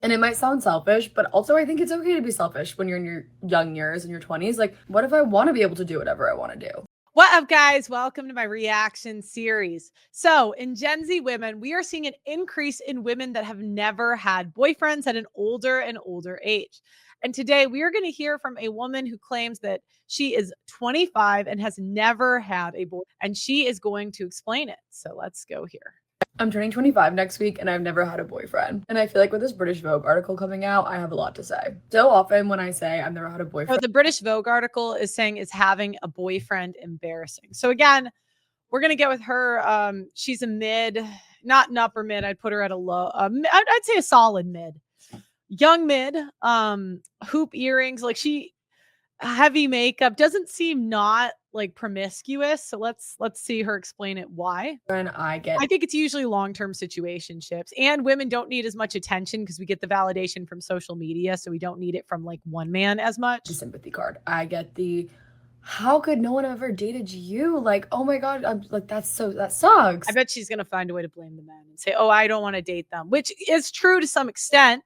And it might sound selfish, but also I think it's okay to be selfish when you're in your young years, in your 20s. Like, what if I want to be able to do whatever I want to do? What up, guys? Welcome to my reaction series. So, in Gen Z women, we are seeing an increase in women that have never had boyfriends at an older and older age. And today we are going to hear from a woman who claims that she is 25 and has never had a boy, and she is going to explain it. So, let's go here. I'm turning 25 next week and I've never had a boyfriend. And I feel like with this British Vogue article coming out, I have a lot to say. So often when I say I've never had a So, boyfriend, the British Vogue article is saying, is having a boyfriend embarrassing? So, again, we're gonna get with her. She's a mid, not an upper mid. I'd put her at a low. I'd say a solid mid, young mid. Hoop earrings, like she heavy makeup. Doesn't seem not like promiscuous. So let's see her explain it. Why? I get I think it's usually long-term situationships, and women don't need as much attention because we get the validation from social media, so we don't need it from like one man as the much. sympathy card. I get the how could no one ever dated you? Like, oh my God, I'm like, that I sucks. bet she's going to find a way to blame the men and say, "Oh, I don't want to date them," which is true to some extent.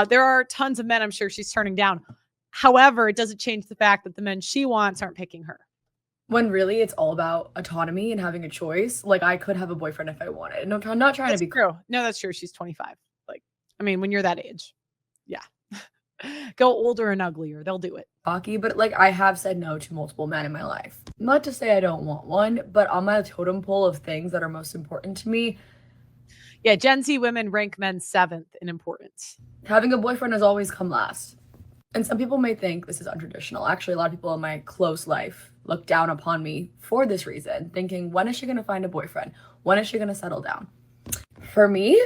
There are tons of men I'm sure she's turning down. However, it doesn't change the fact that the men she wants aren't picking her. When really it's all about autonomy and having a choice. Like, I could have a boyfriend if I wanted. No, I'm not trying to That's be true. No, that's true. She's 25. Like, I mean, when you're that age, yeah. Go older and uglier. They'll do it. cocky, but like I have said no to multiple men in my life. Not to say I don't want one, but on my totem pole of things that are most important to me, Yeah, Gen Z women rank men seventh in importance. having a boyfriend has always come last. And some people may think this is untraditional. Actually, a lot of people in my close life look down upon me for this reason, thinking, when is she going to find a boyfriend? When is she going to settle down? For me,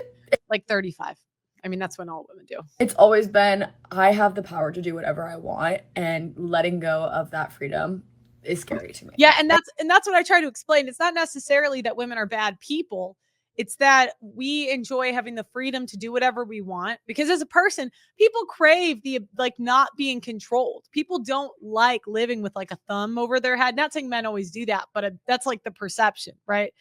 Like 35. I mean, that's when all women do. it's always been I have the power to do whatever I want, and letting go of that freedom is scary to me. Yeah, and that's what I try to explain. It's not necessarily that women are bad people. It's that we enjoy having the freedom to do whatever we want because as a person, people crave the like not being controlled. People don't like living with like a thumb over their head. Not saying men always do that, but that's like the perception, right?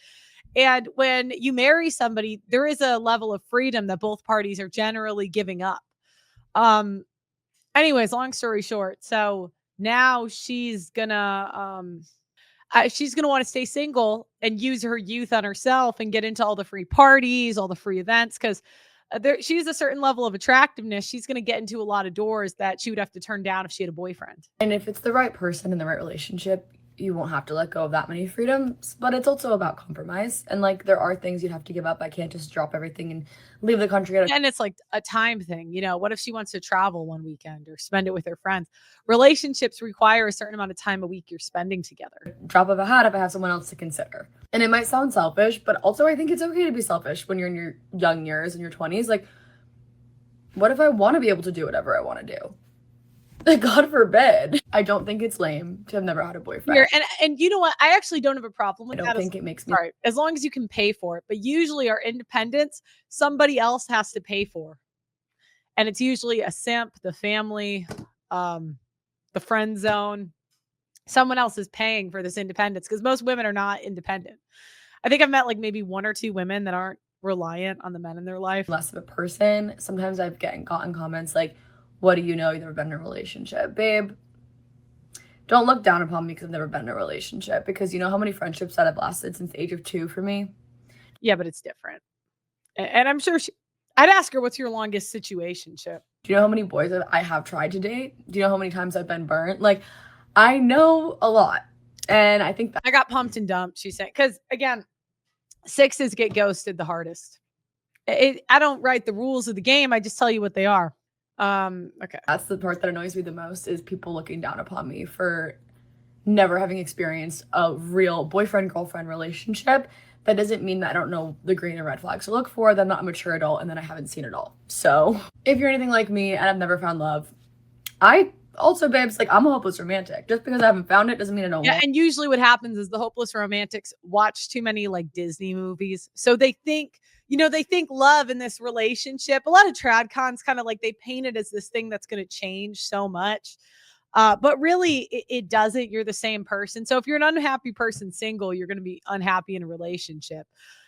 And when you marry somebody, there is a level of freedom that both parties are generally giving up. Um anyways, long story short, so now she's gonna want to stay single and use her youth on herself and get into all the free parties, all the free events, because she's a certain level of attractiveness. She's gonna get into a lot of doors that she would have to turn down if she had a boyfriend. And if it's the right person in the right relationship, you won't have to let go of that many freedoms. But it's also about compromise. And like, there are things you'd have to give up. I can't just drop everything and leave the country at a And it's like a time thing. What if she wants to travel one weekend or spend it with her friends? Relationships require a certain amount of time a week you're spending together. drop of a hat if I have someone else to consider. And it might sound selfish, but also I think it's okay to be selfish when you're in your young years, in your 20s. Like, what if I want to be able to do whatever I want to do? Like, God forbid. I don't think it's lame to have never had a boyfriend. Here, and you know what? I actually don't have a problem I with don't that think it makes me right, as long as you can pay for it. But usually our independence, somebody else has to pay for. And it's usually a simp, the family, um, the friend zone. Someone else is paying for this independence because most women are not independent. I think I've met like maybe one or two women that aren't reliant on the men in their life. less of a person. Sometimes I've gotten comments like, what do you know? You've never been in a relationship. Babe, don't look down upon me because I've never been in a relationship, because you know how many friendships that have lasted since the age of 2 for me? Yeah, but it's different. And I'm sure I'd ask her, what's your longest situationship? Do you know how many boys that I have tried to date? Do you know how many times I've been burnt? Like, I know a lot. And I think that I got pumped and dumped, she said. Because again, sixes get ghosted the hardest. I don't write the rules of the game. I just tell you what they are. Okay. that's the part that annoys me the most, is people looking down upon me for never having experienced a real boyfriend-girlfriend relationship. That doesn't mean that I don't know the green and red flags to look for, that I'm not a mature adult, and then I haven't seen it all. So if you're anything like me and I've never found love, I also, babes, like, I'm a hopeless romantic. Just because I haven't found it doesn't mean I don't Yeah, want it. and usually what happens is the hopeless romantics watch too many like Disney movies. So they think, they think love in this relationship. A lot of trad cons kind of like they paint it as this thing that's going to change so much. But really, it doesn't. You're the same person. So if you're an unhappy person single, you're going to be unhappy in a relationship.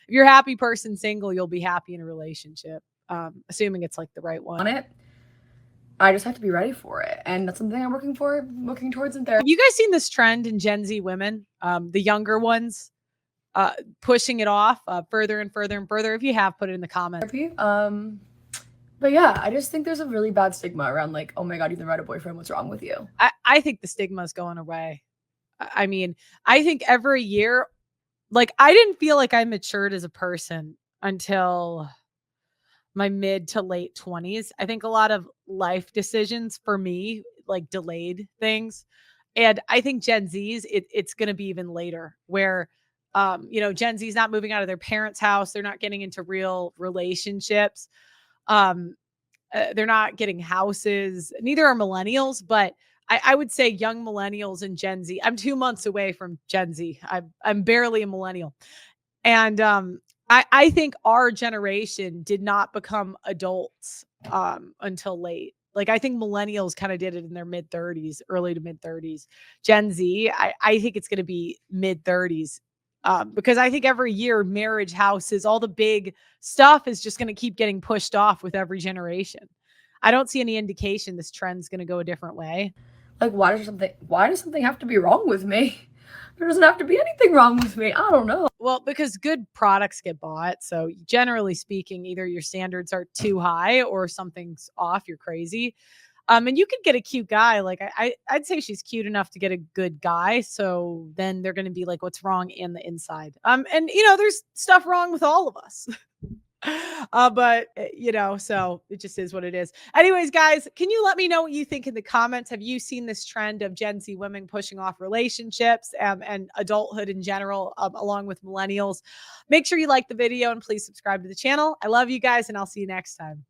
If you're a happy person single, you'll be happy in a relationship. assuming it's like the right one. On it. I just have to be ready for it. And that's something I'm working towards in therapy. Have you guys seen this trend in Gen Z women, the younger ones, pushing it off further and further and further? If you have, put it in the comments. But yeah, I just think there's a really bad stigma around like, oh my God, you've never had a boyfriend. What's wrong with you? I think the stigma is going away. I mean, I think every year, like I didn't feel like I matured as a person until my mid to late 20s. I think a lot of life decisions for me like delayed things. And I think Gen Z's it's going to be even later where Gen Z's not moving out of their parents' house, they're not getting into real relationships. Um they're not getting houses. Neither are millennials, but I would say young millennials and Gen Z. I'm 2 months away from Gen Z. I'm barely a millennial. And I think our generation did not become adults until late. Like I think millennials kind of did it in their mid 30s, early to mid 30s. Gen Z, I think it's going to be mid 30s. Because I think every year, marriage, houses, all the big stuff is just going to keep getting pushed off with every generation. I don't see any indication this trend's going to go a different way. Like, why does something have to be wrong with me? There doesn't have to be anything wrong with me. I don't know. Well, because good products get bought. So generally speaking, either your standards are too high or something's off. You're crazy. And you could get a cute guy. Like I'd say she's cute enough to get a good guy. So then they're going to be like, what's wrong in the inside? And there's stuff wrong with all of us. So it just is what it is. Anyways, guys, can you let me know what you think in the comments? Have you seen this trend of Gen Z women pushing off relationships and adulthood in general, along with millennials? Make sure you like the video and please subscribe to the channel. I love you guys, and I'll see you next time.